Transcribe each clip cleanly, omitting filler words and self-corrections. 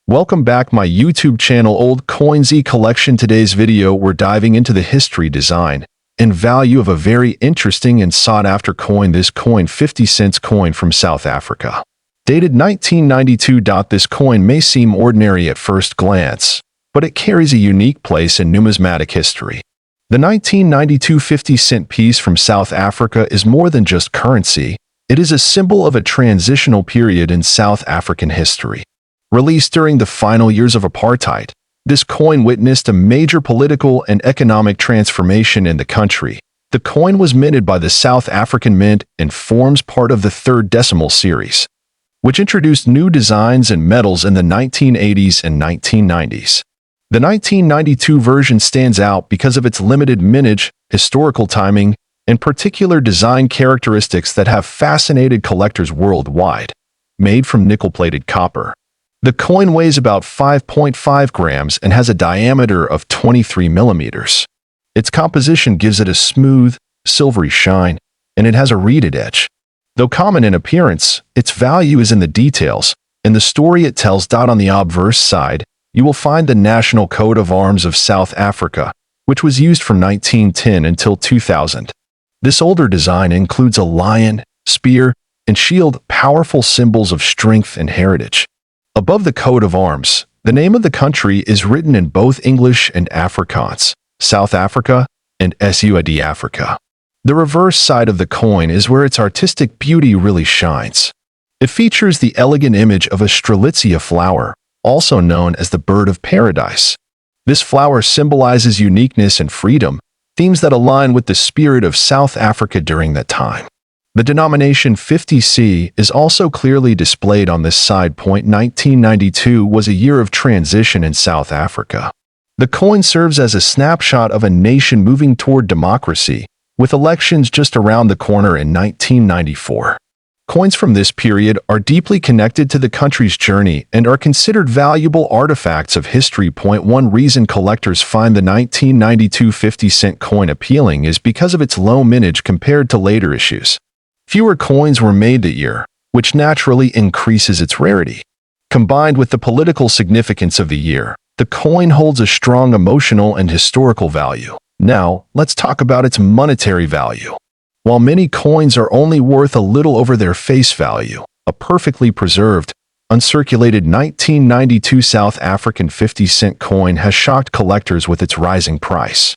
Welcome back my YouTube channel Old COIN ZEE Collection. Today's video we're diving into the history, design, and value of a very interesting and sought-after coin. This coin 50-cent coin from South Africa. Dated 1992. This coin may seem ordinary at first glance, but it carries a unique place in numismatic history. The 1992 50-cent piece from South Africa is more than just currency. It is a symbol of a transitional period in South African history. Released during the final years of apartheid, this coin witnessed a major political and economic transformation in the country. The coin was minted by the South African Mint and forms part of the third decimal series, which introduced new designs and metals in the 1980s and 1990s. The 1992 version stands out because of its limited mintage, historical timing, and particular design characteristics that have fascinated collectors worldwide. Made from nickel-plated copper, the coin weighs about 5.5 grams and has a diameter of 23 millimeters. Its composition gives it a smooth, silvery shine, and it has a reeded edge. Though common in appearance, its value is in the details and the story it tells. On the obverse side, you will find the national coat of arms of South Africa, which was used from 1910 until 2000. This older design includes a lion, spear, and shield, powerful symbols of strength and heritage. Above the coat of arms, the name of the country is written in both English and Afrikaans, South Africa and SUAD Africa. The reverse side of the coin is where its artistic beauty really shines. It features the elegant image of a strelitzia flower, also known as the bird of paradise. This flower symbolizes uniqueness and freedom, themes that align with the spirit of South Africa during that time. The denomination 50C is also clearly displayed on this side. 1992 was a year of transition in South Africa. The coin serves as a snapshot of a nation moving toward democracy, with elections just around the corner in 1994. Coins from this period are deeply connected to the country's journey and are considered valuable artifacts of history. One reason collectors find the 1992 50-cent coin appealing is because of its low mintage compared to later issues. Fewer coins were made that year, which naturally increases its rarity. Combined with the political significance of the year, the coin holds a strong emotional and historical value. Now, let's talk about its monetary value. While many coins are only worth a little over their face value, a perfectly preserved, uncirculated 1992 South African 50-cent coin has shocked collectors with its rising price.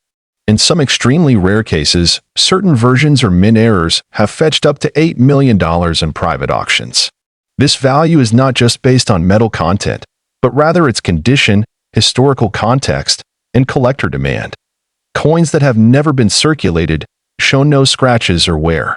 In some extremely rare cases, certain versions or mint errors have fetched up to $8 million in private auctions. This value is not just based on metal content, but rather its condition, historical context, and collector demand. Coins that have never been circulated, show no scratches or wear,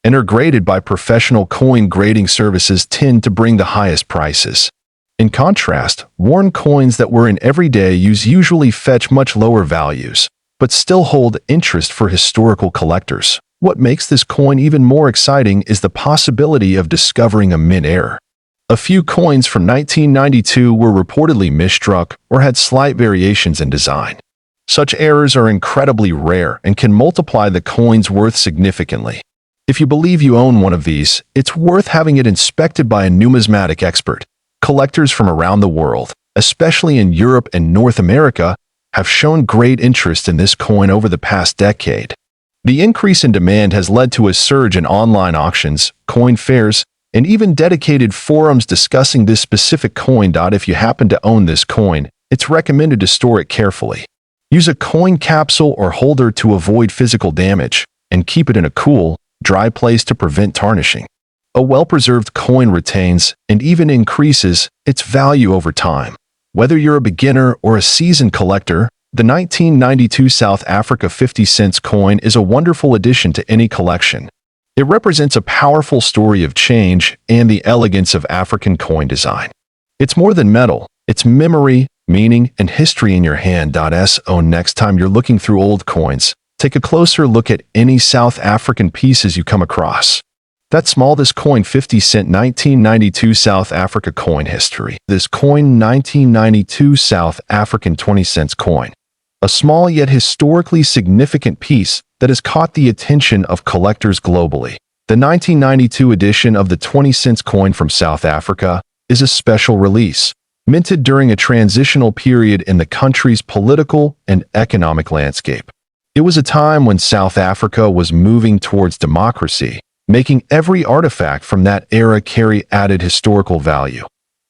and are graded by professional coin grading services tend to bring the highest prices. In contrast, worn coins that were in everyday use usually fetch much lower values, but still hold interest for historical collectors. What makes this coin even more exciting is the possibility of discovering a mint error. A few coins from 1992 were reportedly misstruck or had slight variations in design. Such errors are incredibly rare and can multiply the coin's worth significantly. If you believe you own one of these, it's worth having it inspected by a numismatic expert. Collectors from around the world, especially in Europe and North America, have shown great interest in this coin over the past decade. The increase in demand has led to a surge in online auctions, coin fairs, and even dedicated forums discussing this specific coin. If you happen to own this coin, it's recommended to store it carefully. Use a coin capsule or holder to avoid physical damage, and keep it in a cool, dry place to prevent tarnishing. A well-preserved coin retains and even increases its value over time. Whether you're a beginner or a seasoned collector, the 1992 South Africa 50-cent coin is a wonderful addition to any collection. It represents a powerful story of change and the elegance of African coin design. It's more than metal, it's memory, meaning, and history in your hand. So next time you're looking through old coins, take a closer look at any South African pieces you come across. That's small. This coin 50-cent 1992 South Africa coin history. This coin 1992 South African 20-cent coin. A small yet historically significant piece that has caught the attention of collectors globally. The 1992 edition of the 20-cent coin from South Africa is a special release, minted during a transitional period in the country's political and economic landscape. It was a time when South Africa was moving towards democracy, making every artifact from that era carry added historical value.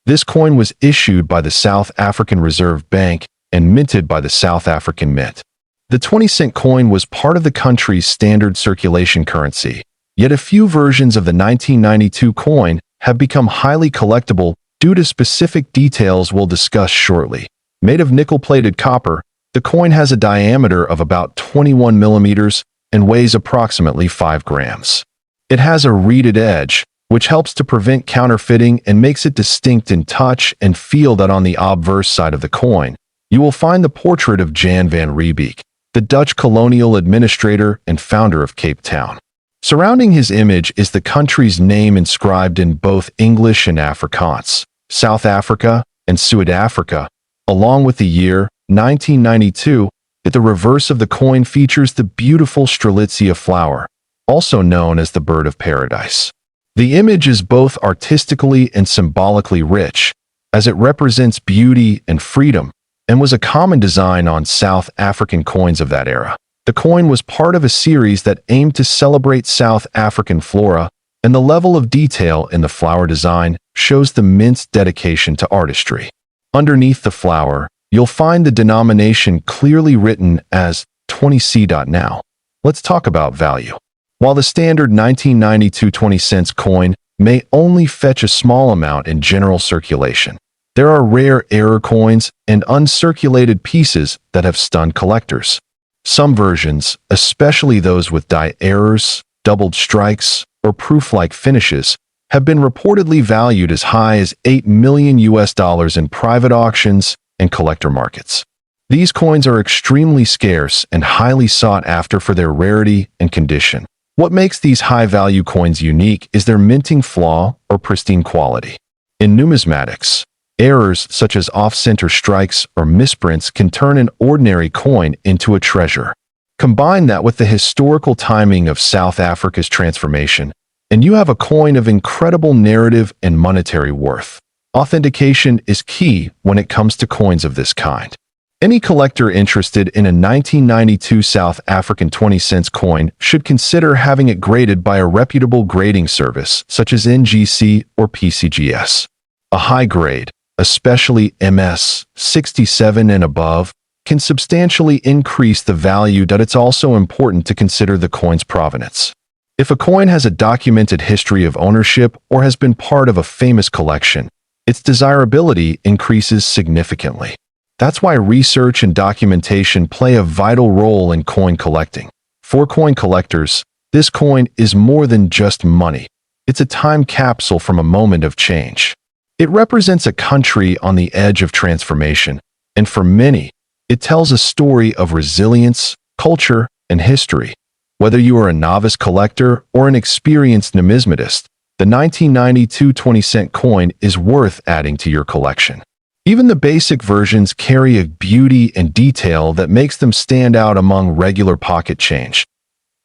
This coin was issued by the South African Reserve Bank and minted by the South African Mint. The 20-cent coin was part of the country's standard circulation currency, yet a few versions of the 1992 coin have become highly collectible due to specific details we'll discuss shortly. Made of nickel-plated copper, the coin has a diameter of about 21 millimeters and weighs approximately 5 grams. It has a reeded edge, which helps to prevent counterfeiting and makes it distinct in touch and feel. That on the obverse side of the coin, you will find the portrait of Jan van Riebeeck, the Dutch colonial administrator and founder of Cape Town. Surrounding his image is the country's name inscribed in both English and Afrikaans, South Africa and Suid-Afrika, along with the year 1992. At the reverse of the coin features the beautiful strelitzia flower, also known as the bird of paradise. The image is both artistically and symbolically rich, as it represents beauty and freedom, and was a common design on South African coins of that era. The coin was part of a series that aimed to celebrate South African flora, and the level of detail in the flower design shows the mint's dedication to artistry. Underneath the flower, you'll find the denomination clearly written as 20C. Now, let's talk about value. While the standard 1992 20-cent coin may only fetch a small amount in general circulation, there are rare error coins and uncirculated pieces that have stunned collectors. Some versions, especially those with die errors, doubled strikes, or proof-like finishes, have been reportedly valued as high as $8 million in private auctions and collector markets. These coins are extremely scarce and highly sought after for their rarity and condition. What makes these high-value coins unique is their minting flaw or pristine quality. In numismatics, errors such as off-center strikes or misprints can turn an ordinary coin into a treasure. Combine that with the historical timing of South Africa's transformation, and you have a coin of incredible narrative and monetary worth. Authentication is key when it comes to coins of this kind. Any collector interested in a 1992 South African 20-cent coin should consider having it graded by a reputable grading service such as NGC or PCGS. A high grade, especially MS 67 and above, can substantially increase the value. It's also important to consider the coin's provenance. If a coin has a documented history of ownership or has been part of a famous collection, its desirability increases significantly. That's why research and documentation play a vital role in coin collecting. For coin collectors, this coin is more than just money. It's a time capsule from a moment of change. It represents a country on the edge of transformation, and for many, it tells a story of resilience, culture, and history. Whether you are a novice collector or an experienced numismatist, the 1992 20-cent coin is worth adding to your collection. Even the basic versions carry a beauty and detail that makes them stand out among regular pocket change.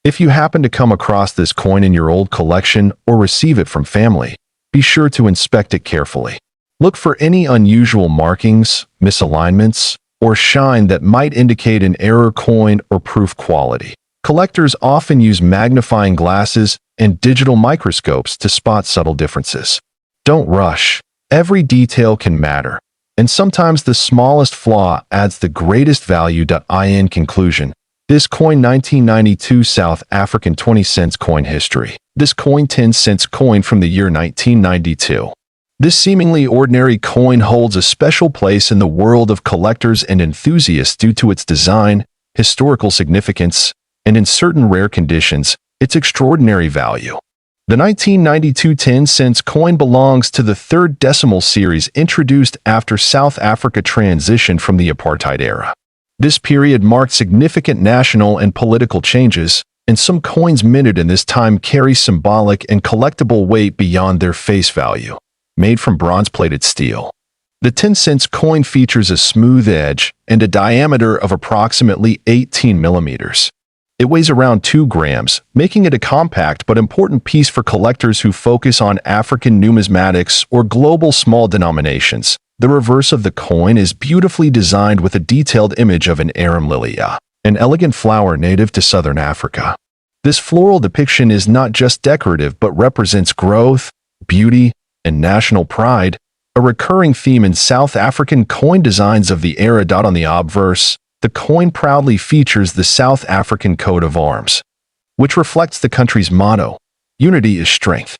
If you happen to come across this coin in your old collection or receive it from family, be sure to inspect it carefully. Look for any unusual markings, misalignments, or shine that might indicate an error coin or proof quality. Collectors often use magnifying glasses and digital microscopes to spot subtle differences. Don't rush. Every detail can matter, and sometimes the smallest flaw adds the greatest value. In conclusion, this coin 1992 South African 20-cent coin history. This coin 10-cent coin from the year 1992. This seemingly ordinary coin holds a special place in the world of collectors and enthusiasts due to its design, historical significance, and in certain rare conditions, its extraordinary value. The 1992 10-cent coin belongs to the third decimal series introduced after South Africa transitioned from the apartheid era. This period marked significant national and political changes, and some coins minted in this time carry symbolic and collectible weight beyond their face value. Made from bronze-plated steel, the 10-cent coin features a smooth edge and a diameter of approximately 18 millimeters. It weighs around 2 grams, making it a compact but important piece for collectors who focus on African numismatics or global small denominations. The reverse of the coin is beautifully designed with a detailed image of an arum lilia, an elegant flower native to southern Africa. This floral depiction is not just decorative but represents growth, beauty, and national pride, a recurring theme in South African coin designs of the era. On the obverse, the coin proudly features the South African coat of arms, which reflects the country's motto, "Unity is strength."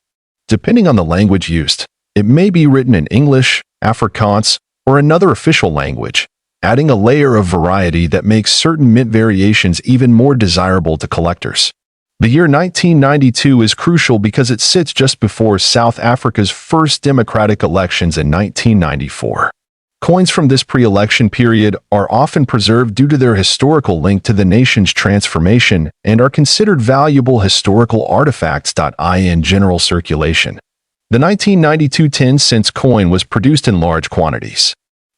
Depending on the language used, it may be written in English, Afrikaans, or another official language, adding a layer of variety that makes certain mint variations even more desirable to collectors. The year 1992 is crucial because it sits just before South Africa's first democratic elections in 1994. Coins from this pre-election period are often preserved due to their historical link to the nation's transformation and are considered valuable historical artifacts. In general circulation, the 1992 10-cent coin was produced in large quantities.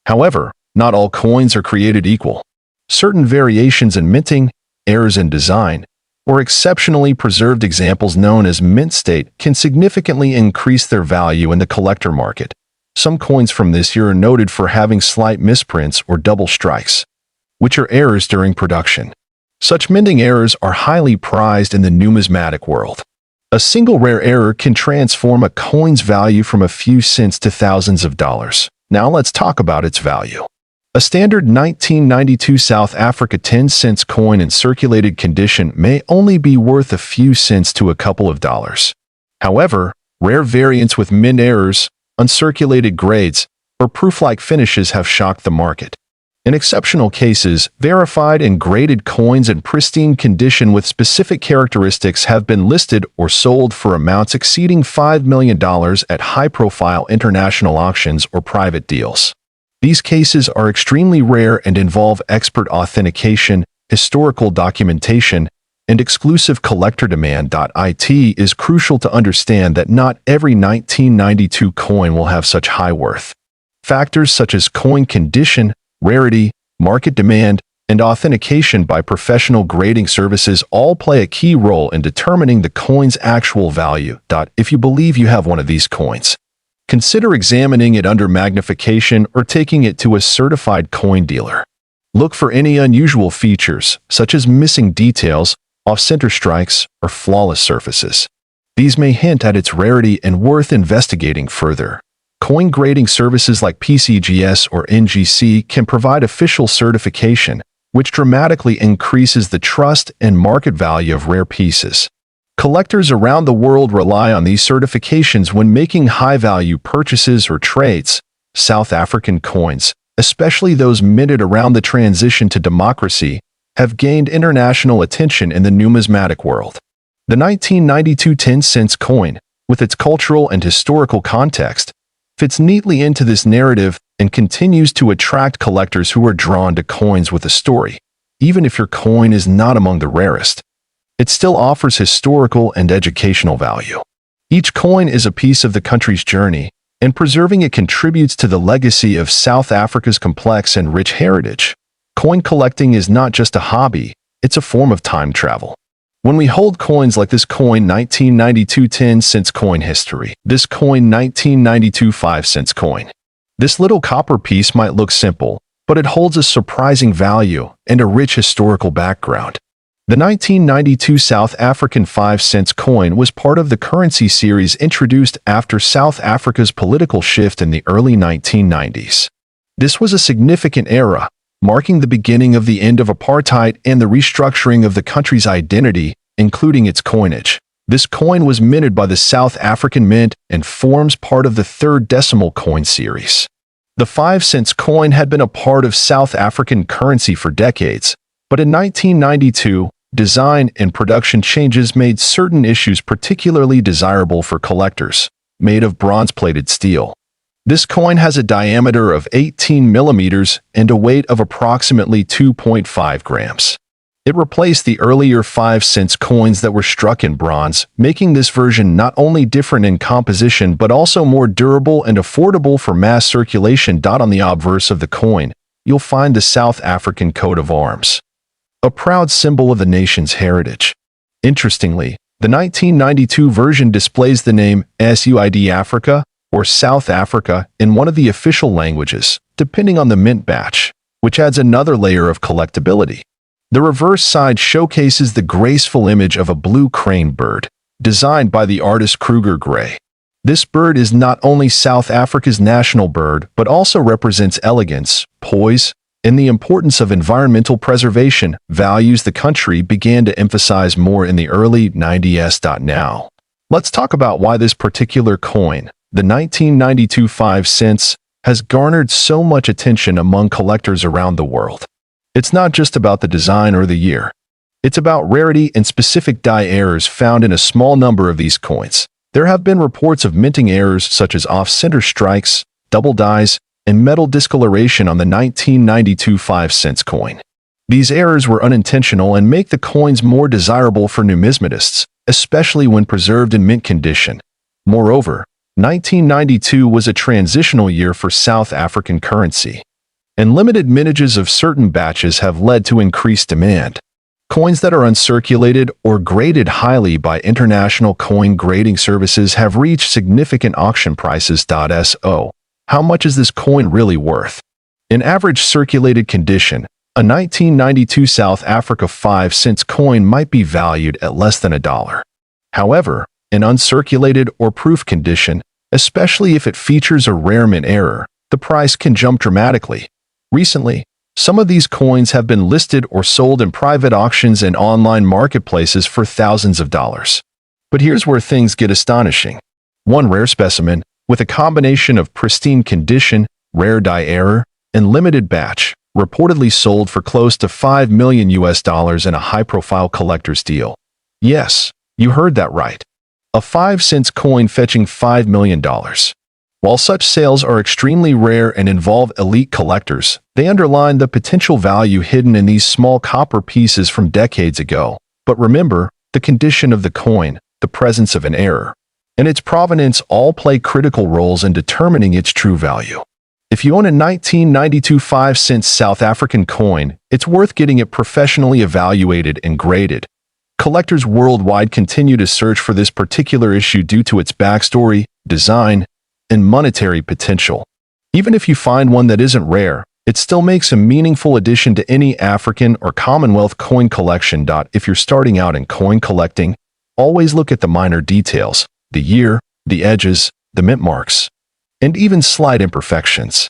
However, not all coins are created equal. Certain variations in minting, errors in design, or exceptionally preserved examples known as mint state can significantly increase their value in the collector market. Some coins from this year are noted for having slight misprints or double strikes, which are errors during production. Such minting errors are highly prized in the numismatic world. A single rare error can transform a coin's value from a few cents to thousands of dollars. Now let's talk about its value. A standard 1992 South Africa 10-cent coin in circulated condition may only be worth a few cents to a couple of dollars. However, rare variants with mint errors, uncirculated grades, or proof-like finishes have shocked the market. In exceptional cases, verified and graded coins in pristine condition with specific characteristics have been listed or sold for amounts exceeding $5 million at high-profile international auctions or private deals. These cases are extremely rare and involve expert authentication, historical documentation, and exclusive collector demand. It is crucial to understand that not every 1992 coin will have such high worth. Factors such as coin condition, rarity, market demand, and authentication by professional grading services all play a key role in determining the coin's actual value. If you believe you have one of these coins, consider examining it under magnification or taking it to a certified coin dealer. Look for any unusual features, such as missing details, off-center strikes, or flawless surfaces. These may hint at its rarity and worth investigating further. Coin grading services like PCGS or NGC can provide official certification, which dramatically increases the trust and market value of rare pieces. Collectors around the world rely on these certifications when making high-value purchases or trades. South African coins, especially those minted around the transition to democracy, have gained international attention in the numismatic world. The 1992 10-cent coin, with its cultural and historical context, fits neatly into this narrative and continues to attract collectors who are drawn to coins with a story. Even if your coin is not among the rarest, it still offers historical and educational value. Each coin is a piece of the country's journey, and preserving it contributes to the legacy of South Africa's complex and rich heritage. Coin collecting is not just a hobby, it's a form of time travel. When we hold coins like this coin 1992 10-cent coin history, this coin 1992 5-cent coin. This little copper piece might look simple, but it holds a surprising value and a rich historical background. The 1992 South African 5-cent coin was part of the currency series introduced after South Africa's political shift in the early 1990s. This was a significant era, marking the beginning of the end of apartheid and the restructuring of the country's identity, including its coinage. This coin was minted by the South African Mint and forms part of the third decimal coin series. The 5-cent coin had been a part of South African currency for decades, but in 1992, design and production changes made certain issues particularly desirable for collectors. Made of bronze-plated steel, this coin has a diameter of 18 millimeters and a weight of approximately 2.5 grams. It replaced the earlier 5-cent coins that were struck in bronze, making this version not only different in composition but also more durable and affordable for mass circulation. On the obverse of the coin, you'll find the South African coat of arms, a proud symbol of the nation's heritage. Interestingly, the 1992 version displays the name SUID Africa, or South Africa in one of the official languages, depending on the mint batch, which adds another layer of collectability. The reverse side showcases the graceful image of a blue crane bird, designed by the artist Kruger. This bird is not only South Africa's national bird, but also represents elegance, poise, and the importance of environmental preservation, values the country began to emphasize more in the early 90s. Now, let's talk about why this particular coin, the 1992 5 cents, has garnered so much attention among collectors around the world. It's not just about the design or the year. It's about rarity and specific die errors found in a small number of these coins. There have been reports of minting errors such as off-center strikes, double dies, and metal discoloration on the 1992 5 cents coin. These errors were unintentional and make the coins more desirable for numismatists, especially when preserved in mint condition. Moreover, 1992 was a transitional year for South African currency, and limited mintages of certain batches have led to increased demand. Coins that are uncirculated or graded highly by international coin grading services have reached significant auction prices. So, how much is this coin really worth? In average circulated condition, a 1992 South Africa 5 cents coin might be valued at less than $1. However, in uncirculated or proof condition, especially if it features a rare mint error, the price can jump dramatically. Recently, some of these coins have been listed or sold in private auctions and online marketplaces for thousands of dollars. But here's where things get astonishing. One rare specimen, with a combination of pristine condition, rare die error, and limited batch, reportedly sold for close to $5 million in a high-profile collector's deal. Yes, you heard that right. A 5 cents coin fetching $5 million. While such sales are extremely rare and involve elite collectors, they underline the potential value hidden in these small copper pieces from decades ago. But remember, the condition of the coin, the presence of an error, and its provenance all play critical roles in determining its true value. If you own a 1992 5 cents South African coin, it's worth getting it professionally evaluated and graded. Collectors worldwide continue to search for this particular issue due to its backstory, design, and monetary potential. Even if you find one that isn't rare, it still makes a meaningful addition to any African or Commonwealth coin collection. If you're starting out in coin collecting, always look at the minor details, the year, the edges, the mint marks, and even slight imperfections.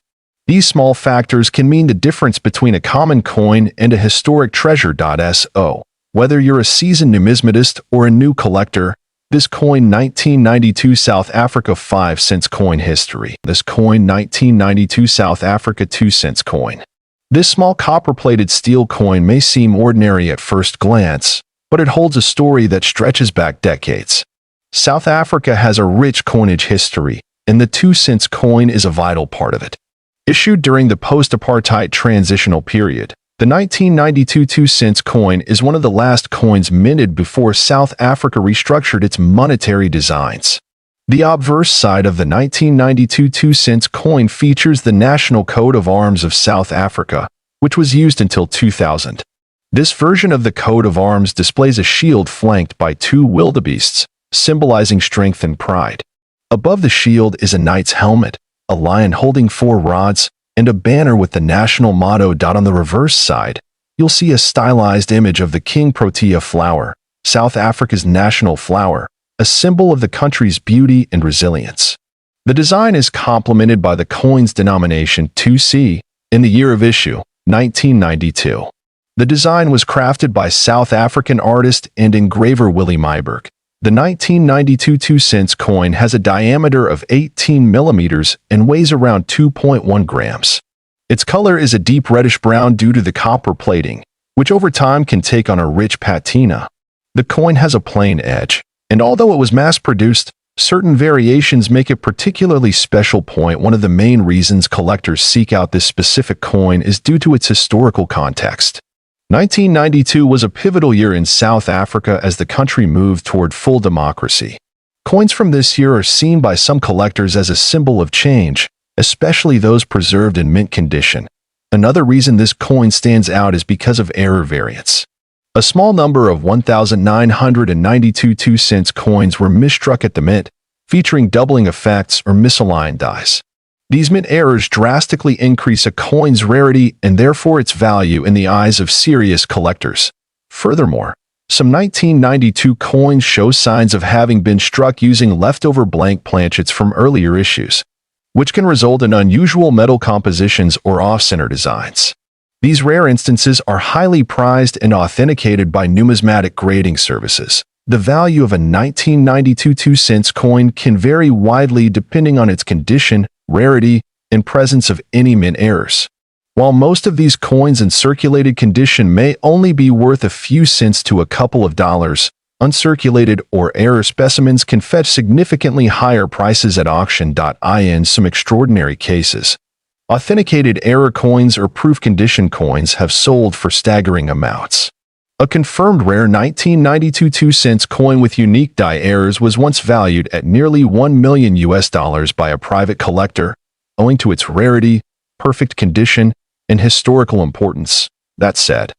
These small factors can mean the difference between a common coin and a historic treasure. So, whether you're a seasoned numismatist or a new collector, this coin 1992 South Africa 5 cents coin history. This coin 1992 South Africa 2 cents coin. This small copper-plated steel coin may seem ordinary at first glance, but it holds a story that stretches back decades. South Africa has a rich coinage history, and the 2 cents coin is a vital part of it. Issued during the post-apartheid transitional period, the 1992 2 cents coin is one of the last coins minted before South Africa restructured its monetary designs. The obverse side of the 1992 2 cents coin features the national coat of arms of South Africa, which was used until 2000. This version of the coat of arms displays a shield flanked by 2 wildebeests, symbolizing strength and pride. Above the shield is a knight's helmet, a lion holding 4 rods, and a banner with the national motto. On the reverse side, you'll see a stylized image of the King Protea flower, South Africa's national flower, a symbol of the country's beauty and resilience. The design is complemented by the coin's denomination 2C in the year of issue, 1992. The design was crafted by South African artist and engraver Willie Myburg. The 1992 2 cents coin has a diameter of 18 millimeters and weighs around 2.1 grams. Its color is a deep reddish brown due to the copper plating, which over time can take on a rich patina. The coin has a plain edge, and although it was mass-produced, certain variations make it particularly special. One of the main reasons collectors seek out this specific coin is due to its historical context. 1992 was a pivotal year in South Africa as the country moved toward full democracy. Coins from this year are seen by some collectors as a symbol of change, especially those preserved in mint condition. Another reason this coin stands out is because of error variance. A small number of 1,992 2 cents coins were misstruck at the mint, featuring doubling effects or misaligned dies. These mint errors drastically increase a coin's rarity and therefore its value in the eyes of serious collectors. Furthermore, some 1992 coins show signs of having been struck using leftover blank planchets from earlier issues, which can result in unusual metal compositions or off-center designs. These rare instances are highly prized and authenticated by numismatic grading services. The value of a 1992 2-cent coin can vary widely depending on its condition, rarity, and presence of any mint errors. While most of these coins in circulated condition may only be worth a few cents to a couple of dollars, uncirculated or error specimens can fetch significantly higher prices at auction. In some extraordinary cases, authenticated error coins or proof condition coins have sold for staggering amounts. A confirmed rare 1992 2-cent coin with unique die errors was once valued at nearly $1 million by a private collector, owing to its rarity, perfect condition, and historical importance. That said,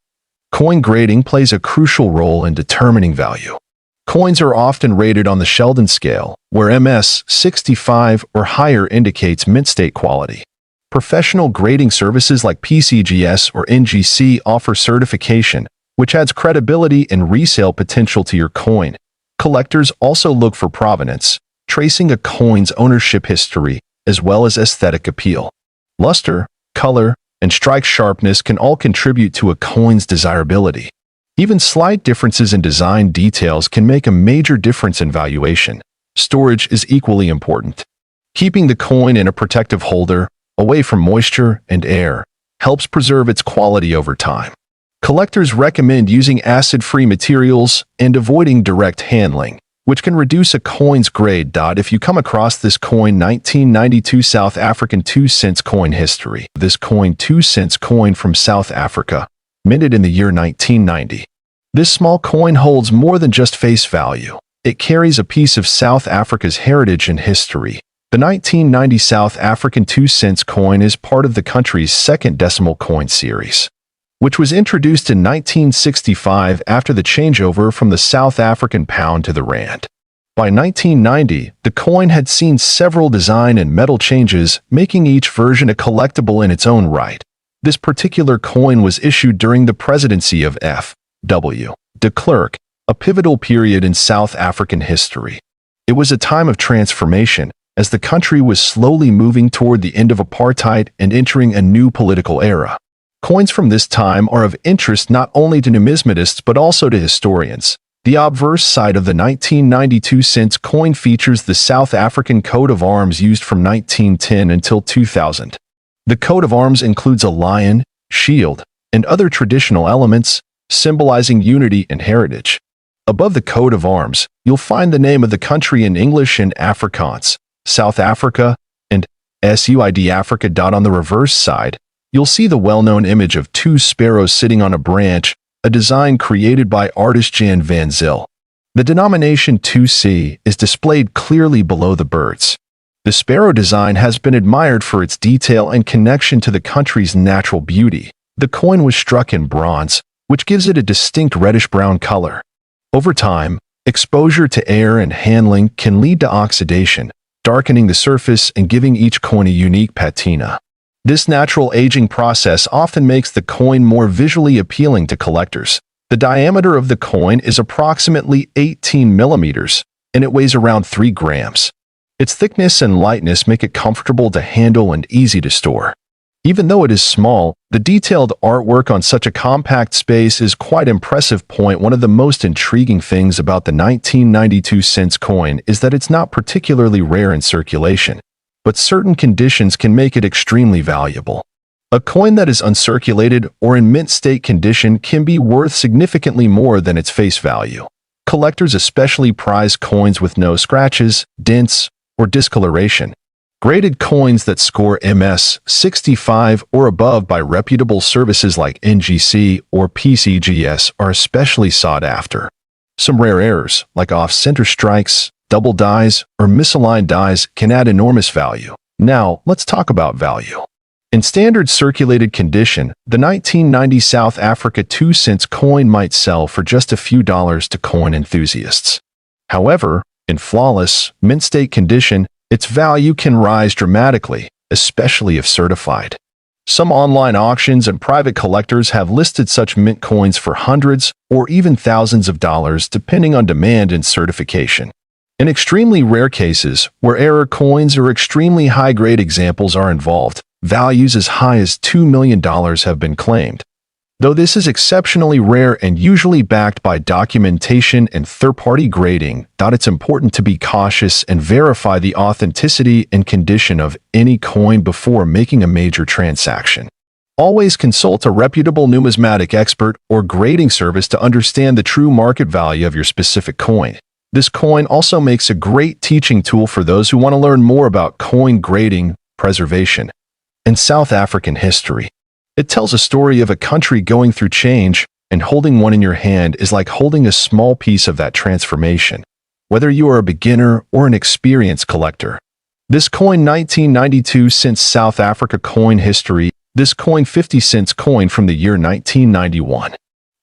coin grading plays a crucial role in determining value. Coins are often rated on the Sheldon scale, where MS 65 or higher indicates mint state quality. Professional grading services like PCGS or NGC offer certification, which adds credibility and resale potential to your coin. Collectors also look for provenance, tracing a coin's ownership history, as well as aesthetic appeal. Luster, color, and strike sharpness can all contribute to a coin's desirability. Even slight differences in design details can make a major difference in valuation. Storage is equally important. Keeping the coin in a protective holder, away from moisture and air, helps preserve its quality over time. Collectors recommend using acid-free materials and avoiding direct handling, which can reduce a coin's grade. If you come across this coin 1992 South African 2-cent coin history. This coin 2-cent coin from South Africa, minted in the year 1990. This small coin holds more than just face value. It carries a piece of South Africa's heritage and history. The 1990 South African 2-cent coin is part of the country's second decimal coin series, which was introduced in 1965 after the changeover from the South African pound to the rand. By 1990, the coin had seen several design and metal changes, making each version a collectible in its own right. This particular coin was issued during the presidency of F.W. de Klerk, a pivotal period in South African history. It was a time of transformation, as the country was slowly moving toward the end of apartheid and entering a new political era. Coins from this time are of interest not only to numismatists but also to historians. The obverse side of the 1992 cent coin features the South African coat of arms used from 1910 until 2000. The coat of arms includes a lion, shield, and other traditional elements, symbolizing unity and heritage. Above the coat of arms, you'll find the name of the country in English and Afrikaans, South Africa, and SUID Africa. On the reverse side, you'll see the well-known image of two sparrows sitting on a branch, a design created by artist Jan van Zyl. The denomination 2C is displayed clearly below the birds. The sparrow design has been admired for its detail and connection to the country's natural beauty. The coin was struck in bronze, which gives it a distinct reddish-brown color. Over time, exposure to air and handling can lead to oxidation, darkening the surface and giving each coin a unique patina. This natural aging process often makes the coin more visually appealing to collectors. The diameter of the coin is approximately 18 millimeters, and it weighs around 3 grams. Its thickness and lightness make it comfortable to handle and easy to store. Even though it is small, the detailed artwork on such a compact space is quite impressive. One of the most intriguing things about the 1992 cent coin is that it's not particularly rare in circulation, but certain conditions can make it extremely valuable. A coin that is uncirculated or in mint state condition can be worth significantly more than its face value. Collectors especially prize coins with no scratches, dents, or discoloration. Graded coins that score MS 65 or above by reputable services like NGC or PCGS are especially sought after. Some rare errors, like off-center strikes, double dies, or misaligned dies, can add enormous value. Now, let's talk about value. In standard circulated condition, the 1990 South Africa 2 cent coin might sell for just a few dollars to coin enthusiasts. However, In flawless, mint-state condition, its value can rise dramatically, especially if certified. Some online auctions and private collectors have listed such mint coins for hundreds or even thousands of dollars depending on demand and certification. In extremely rare cases, where error coins or extremely high-grade examples are involved, values as high as $2 million have been claimed. Though this is exceptionally rare and usually backed by documentation and third-party grading, it's important to be cautious and verify the authenticity and condition of any coin before making a major transaction. Always consult a reputable numismatic expert or grading service to understand the true market value of your specific coin. This coin also makes a great teaching tool for those who want to learn more about coin grading, preservation, and South African history. It tells a story of a country going through change, and holding one in your hand is like holding a small piece of that transformation, whether you are a beginner or an experienced collector. This coin 1992 cents South Africa coin history. This coin 50 cents coin from the year 1991.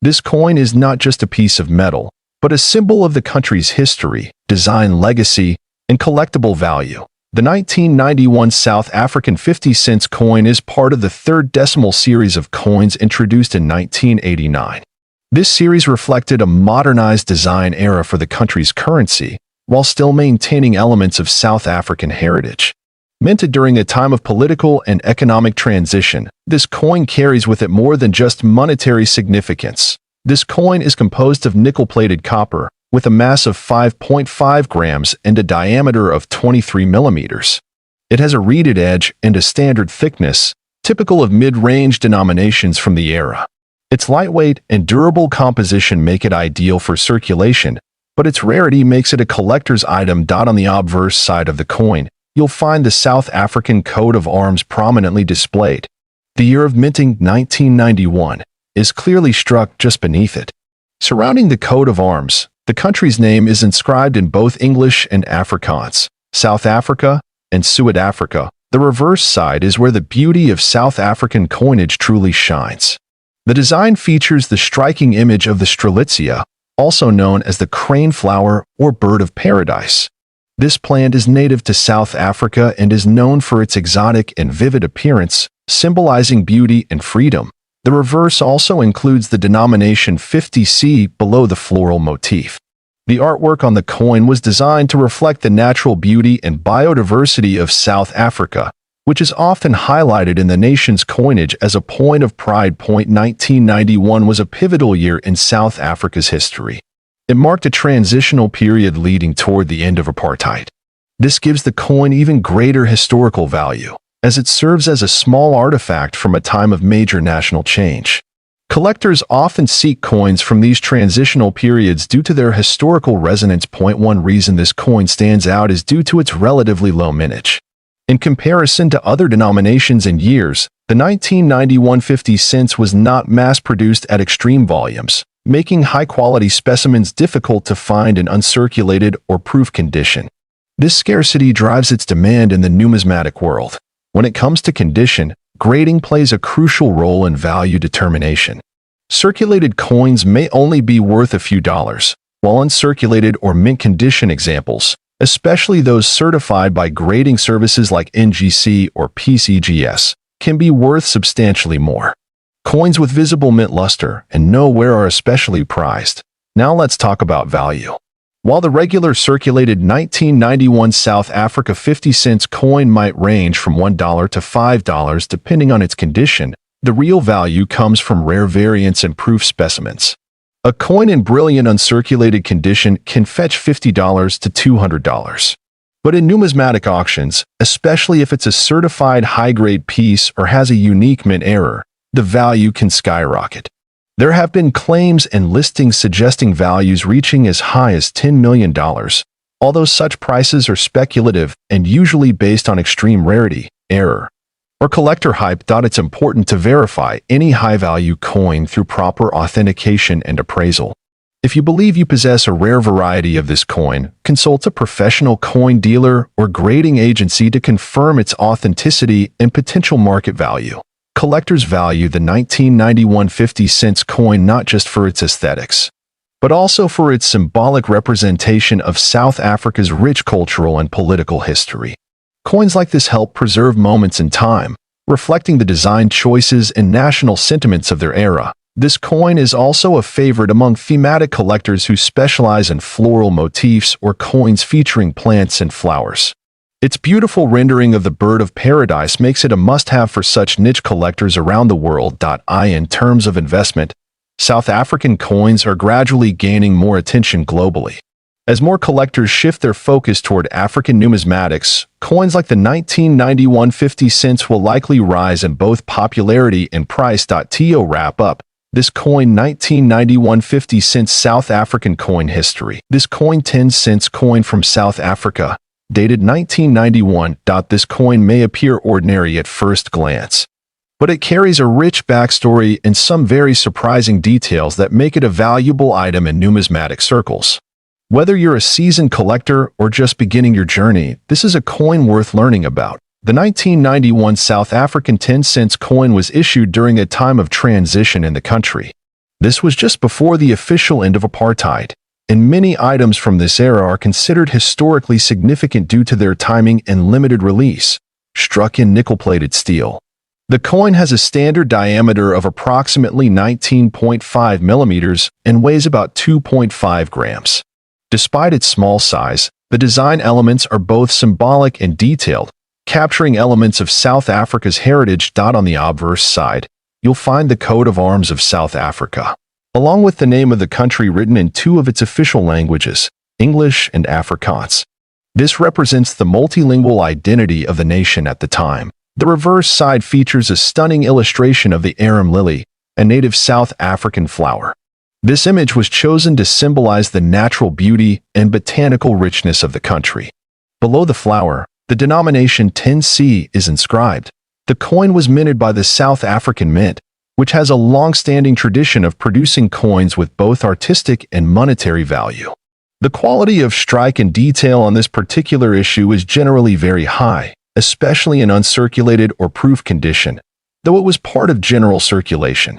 This coin is not just a piece of metal, but a symbol of the country's history, design legacy, and collectible value. The 1991 South African 50 cents coin is part of the third decimal series of coins introduced in 1989. This series reflected a modernized design era for the country's currency, while still maintaining elements of South African heritage. Minted during a time of political and economic transition, this coin carries with it more than just monetary significance. This coin is composed of nickel-plated copper, with a mass of 5.5 grams and a diameter of 23 millimeters. It has a reeded edge and a standard thickness, typical of mid-range denominations from the era. Its lightweight and durable composition make it ideal for circulation, but its rarity makes it a collector's item. On the obverse side of the coin, you'll find the South African coat of arms prominently displayed. The year of minting, 1991, is clearly struck just beneath it. Surrounding the coat of arms, the country's name is inscribed in both English and Afrikaans, South Africa and Suid-Africa. The reverse side is where the beauty of South African coinage truly shines. The design features the striking image of the strelitzia, also known as the crane flower or bird of paradise. This plant is native to South Africa and is known for its exotic and vivid appearance, symbolizing beauty and freedom. The reverse also includes the denomination 50C below the floral motif. The artwork on the coin was designed to reflect the natural beauty and biodiversity of South Africa, which is often highlighted in the nation's coinage as a point of pride. 1991 was a pivotal year in South Africa's history. It marked a transitional period leading toward the end of apartheid. This gives the coin even greater historical value, as it serves as a small artifact from a time of major national change. Collectors often seek coins from these transitional periods due to their historical resonance. One reason this coin stands out is due to its relatively low mintage. In comparison to other denominations and years, the 1991 50 cents was not mass-produced at extreme volumes, making high-quality specimens difficult to find in uncirculated or proof condition. This scarcity drives its demand in the numismatic world. When it comes to condition, grading plays a crucial role in value determination. Circulated coins may only be worth a few dollars, while uncirculated or mint condition examples, especially those certified by grading services like NGC or PCGS, can be worth substantially more. Coins with visible mint luster and no wear are especially prized. Now let's talk about value. While the regular circulated 1991 South Africa 50 cents coin might range from $1 to $5 depending on its condition, the real value comes from rare variants and proof specimens. A coin in brilliant uncirculated condition can fetch $50 to $200. But in numismatic auctions, especially if it's a certified high-grade piece or has a unique mint error, the value can skyrocket. There have been claims and listings suggesting values reaching as high as $10 million, although such prices are speculative and usually based on extreme rarity, error, or collector hype. It's important to verify any high-value coin through proper authentication and appraisal. If you believe you possess a rare variety of this coin, consult a professional coin dealer or grading agency to confirm its authenticity and potential market value. Collectors value the 1991 50 cents coin not just for its aesthetics, but also for its symbolic representation of South Africa's rich cultural and political history. Coins like this help preserve moments in time, reflecting the design choices and national sentiments of their era. This coin is also a favorite among thematic collectors who specialize in floral motifs or coins featuring plants and flowers. Its beautiful rendering of the bird of paradise makes it a must-have for such niche collectors around the world. In terms of investment, South African coins are gradually gaining more attention globally. As more collectors shift their focus toward African numismatics, coins like the 1991 50 cents will likely rise in both popularity and price. To wrap up this coin 1991 50 cents South African coin history. This coin 10 cents coin from South Africa, dated 1991. This coin may appear ordinary at first glance, but it carries a rich backstory and some very surprising details that make it a valuable item in numismatic circles. Whether you're a seasoned collector or just beginning your journey, this is a coin worth learning about. The 1991 South African 10 cents coin was issued during a time of transition in the country. This was just before the official end of apartheid, and many items from this era are considered historically significant due to their timing and limited release. Struck in nickel-plated steel, the coin has a standard diameter of approximately 19.5 millimeters and weighs about 2.5 grams. Despite its small size, the design elements are both symbolic and detailed, capturing elements of South Africa's heritage. On the obverse side, you'll find the coat of arms of South Africa, along with the name of the country written in two of its official languages, English and Afrikaans. This represents the multilingual identity of the nation at the time. The reverse side features a stunning illustration of the arum lily, a native South African flower. This image was chosen to symbolize the natural beauty and botanical richness of the country. Below the flower, the denomination 10C is inscribed. The coin was minted by the South African Mint, which has a long-standing tradition of producing coins with both artistic and monetary value. The quality of strike and detail on this particular issue is generally very high, especially in uncirculated or proof condition, though it was part of general circulation.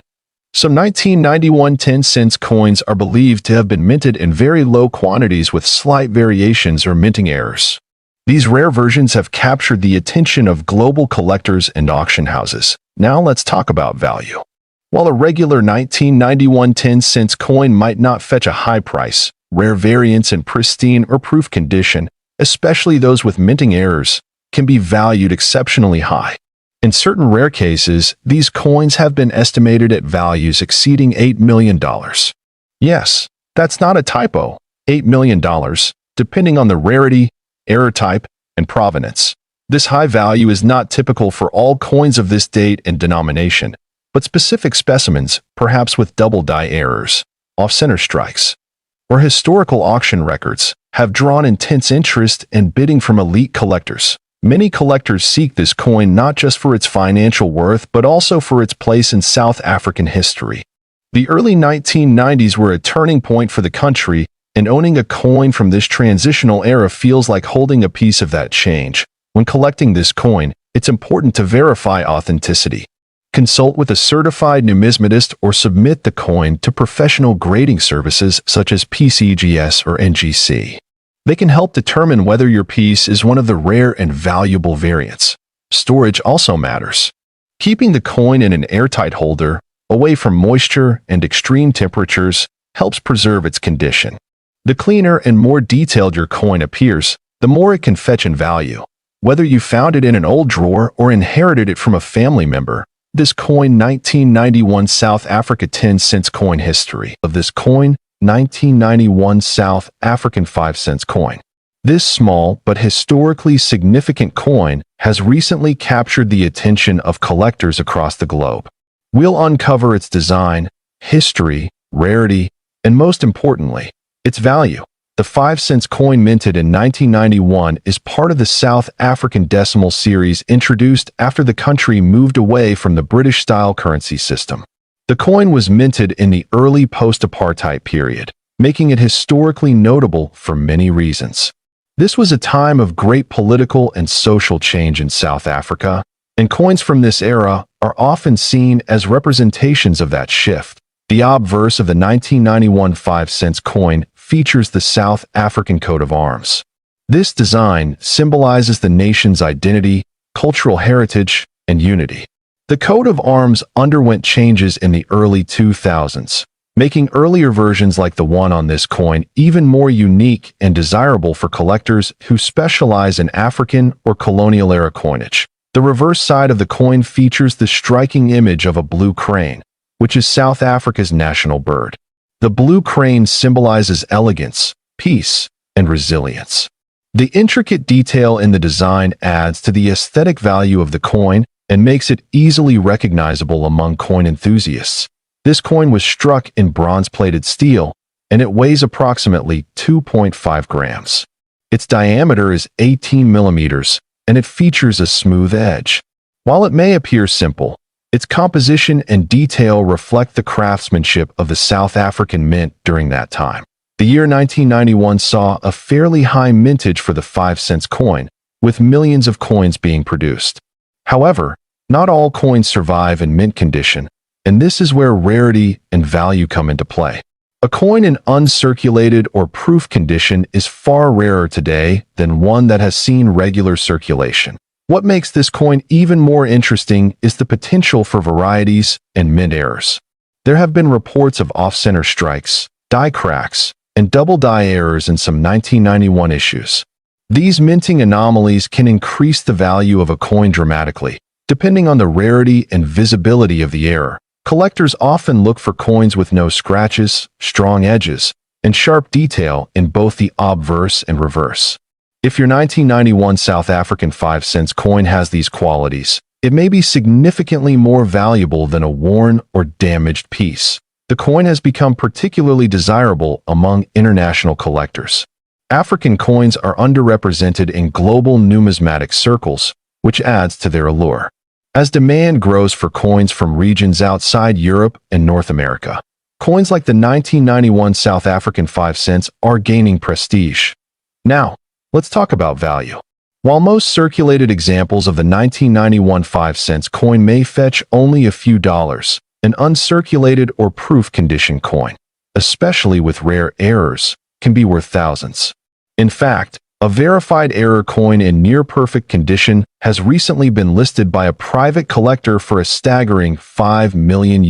Some 1991 10 cents coins are believed to have been minted in very low quantities with slight variations or minting errors. These rare versions have captured the attention of global collectors and auction houses. Now let's talk about value. While a regular 1991 10 cents coin might not fetch a high price, rare variants in pristine or proof condition, especially those with minting errors, can be valued exceptionally high. In certain rare cases, these coins have been estimated at values exceeding $8 million. Yes, that's not a typo, $8 million, depending on the rarity, error type, and provenance. This high value is not typical for all coins of this date and denomination, but specific specimens, perhaps with double die errors, off-center strikes, or historical auction records, have drawn intense interest and bidding from elite collectors. Many collectors seek this coin not just for its financial worth but also for its place in South African history. The early 1990s were a turning point for the country, and owning a coin from this transitional era feels like holding a piece of that change. When collecting this coin, it's important to verify authenticity. Consult with a certified numismatist or submit the coin to professional grading services such as PCGS or NGC. They can help determine whether your piece is one of the rare and valuable variants. Storage also matters. Keeping the coin in an airtight holder, away from moisture and extreme temperatures, helps preserve its condition. The cleaner and more detailed your coin appears, the more it can fetch in value. Whether you found it in an old drawer or inherited it from a family member, this coin 1991 South Africa 10 cents coin history of this coin 1991 South African 5 cents coin. This small but historically significant coin has recently captured the attention of collectors across the globe. We'll uncover its design, history, rarity, and most importantly, its value. The 5 cents coin minted in 1991 is part of the South African decimal series introduced after the country moved away from the British-style currency system. The coin was minted in the early post-apartheid period, making it historically notable for many reasons. This was a time of great political and social change in South Africa, and coins from this era are often seen as representations of that shift. The obverse of the 1991 5-cent coin features the South African coat of arms. This design symbolizes the nation's identity, cultural heritage, and unity. The coat of arms underwent changes in the early 2000s, making earlier versions like the one on this coin even more unique and desirable for collectors who specialize in African or colonial-era coinage. The reverse side of the coin features the striking image of a blue crane, which is South Africa's national bird. The blue crane symbolizes elegance, peace, and resilience. The intricate detail in the design adds to the aesthetic value of the coin and makes it easily recognizable among coin enthusiasts. This coin was struck in bronze-plated steel, and it weighs approximately 2.5 grams. Its diameter is 18 millimeters, and it features a smooth edge. While it may appear simple, its composition and detail reflect the craftsmanship of the South African mint during that time. The year 1991 saw a fairly high mintage for the 5-cent coin, with millions of coins being produced. However, not all coins survive in mint condition, and this is where rarity and value come into play. A coin in uncirculated or proof condition is far rarer today than one that has seen regular circulation. What makes this coin even more interesting is the potential for varieties and mint errors. There have been reports of off-center strikes, die cracks, and double die errors in some 1991 issues. These minting anomalies can increase the value of a coin dramatically, depending on the rarity and visibility of the error. Collectors often look for coins with no scratches, strong edges, and sharp detail in both the obverse and reverse. If your 1991 South African 5-cent coin has these qualities, it may be significantly more valuable than a worn or damaged piece. The coin has become particularly desirable among international collectors. African coins are underrepresented in global numismatic circles, which adds to their allure. As demand grows for coins from regions outside Europe and North America, coins like the 1991 South African 5 cents are gaining prestige. Now, let's talk about value. While most circulated examples of the 1991 5-cent coin may fetch only a few dollars, an uncirculated or proof condition coin, especially with rare errors, can be worth thousands. In fact, a verified error coin in near-perfect condition has recently been listed by a private collector for a staggering $5 million.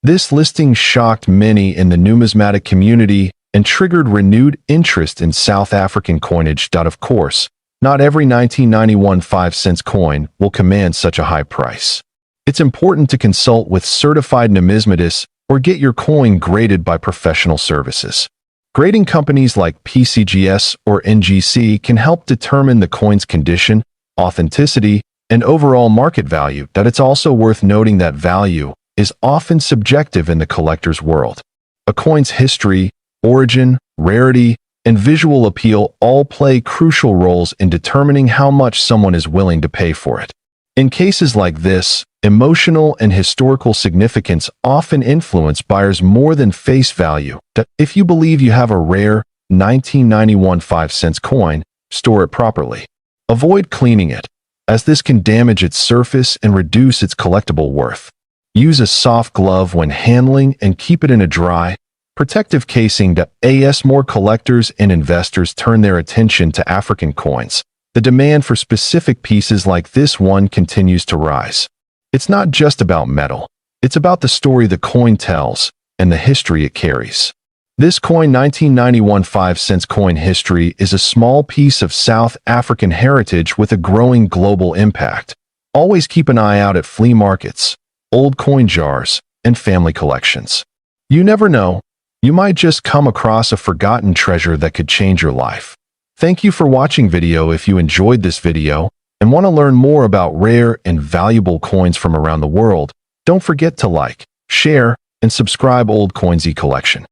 This listing shocked many in the numismatic community and triggered renewed interest in South African coinage. Of course, not every 1991 5-cent coin will command such a high price. It's important to consult with certified numismatists or get your coin graded by professional services. Grading companies like PCGS or NGC can help determine the coin's condition, authenticity, and overall market value. It's also worth noting that value is often subjective in the collector's world. A coin's history, origin, rarity, and visual appeal all play crucial roles in determining how much someone is willing to pay for it. In cases like this, emotional and historical significance often influence buyers more than face value. If you believe you have a rare 1991 5-cent coin, store it properly. Avoid cleaning it, as this can damage its surface and reduce its collectible worth. Use a soft glove when handling and keep it in a dry, protective casing. As more collectors and investors turn their attention to African coins, the demand for specific pieces like this one continues to rise. It's not just about metal, it's about the story the coin tells and the history it carries. This coin 1991 5-cent coin history is a small piece of South African heritage with a growing global impact. Always keep an eye out at flea markets, old coin jars, and family collections. You never know, you might just come across a forgotten treasure that could change your life. Thank you for watching video. If you enjoyed this video and want to learn more about rare and valuable coins from around the world, don't forget to like, share, and subscribe Old Coin ZEE Collection.